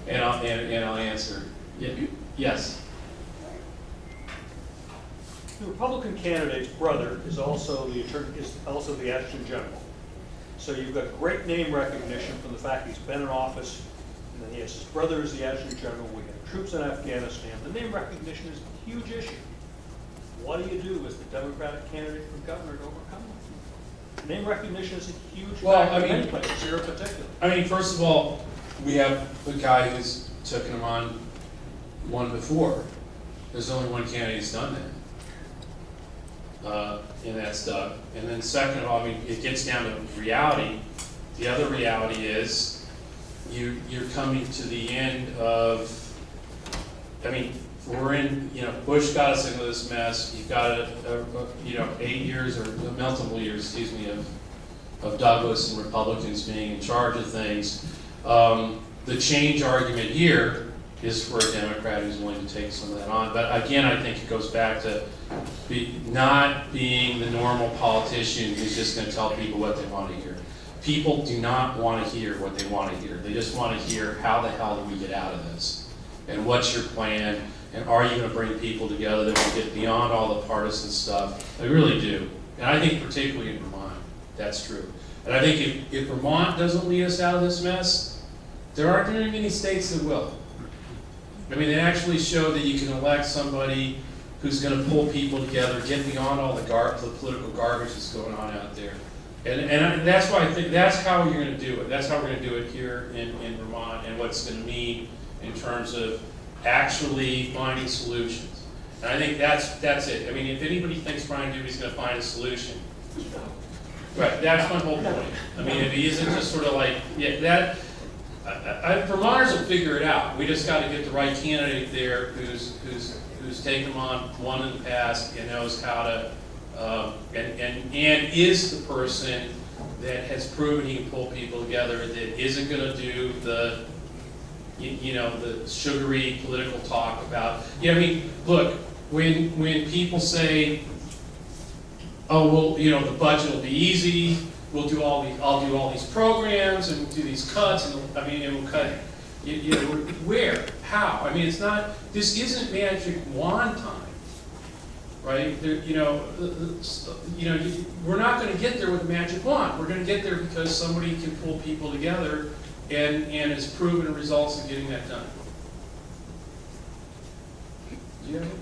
and I'll answer. Yes. The Republican candidate's brother is also the Adjutant General. So you've got great name recognition from the fact he's been in office, and then he has his brother as the Adjutant General. We have troops in Afghanistan. The name recognition is a huge issue. What do you do as the Democratic candidate for governor to overcome it? Name recognition is a huge factor in many places, here in particular. I mean, first of all, we have a guy who's taken him on one before. There's only one candidate who's done that. And that's Doug. And then second of all, I mean, it gets down to reality. The other reality is you're coming to the end of, I mean, we're in, Bush got us into this mess. You've got 8 years or multiple years, excuse me, of Douglas and Republicans being in charge of things. The change argument here is for a Democrat who's willing to take some of that on. But again, I think it goes back to not being the normal politician who's just going to tell people what they want to hear. People do not want to hear what they want to hear. They just want to hear, how the hell do we get out of this? And what's your plan? And are you going to bring people together that will get beyond all the partisan stuff? They really do. And I think particularly in Vermont, that's true. And I think if Vermont doesn't lead us out of this mess, there aren't very many states that will. I mean, they actually show that you can elect somebody who's going to pull people together, get beyond all the political garbage that's going on out there. And that's why I think that's how you're going to do it. That's how we're going to do it here in Vermont, and what it's going to mean in terms of actually finding solutions. And I think that's it. I mean, if anybody thinks Brian Doobie's going to find a solution, right, that's my whole point. I mean, if he isn't just sort of like, Vermonters will figure it out. We just got to get the right candidate there who's taken them on one in the past and knows how to, and is the person that has proven he can pull people together, that isn't going to do the sugary political talk about, I mean, look, when people say, oh, well, the budget will be easy, I'll do all these programs and do these cuts, and we'll cut, where, how? I mean, this isn't magic wand time, right? We're not going to get there with a magic wand. We're going to get there because somebody can pull people together and has proven results in getting that done. Do you have it?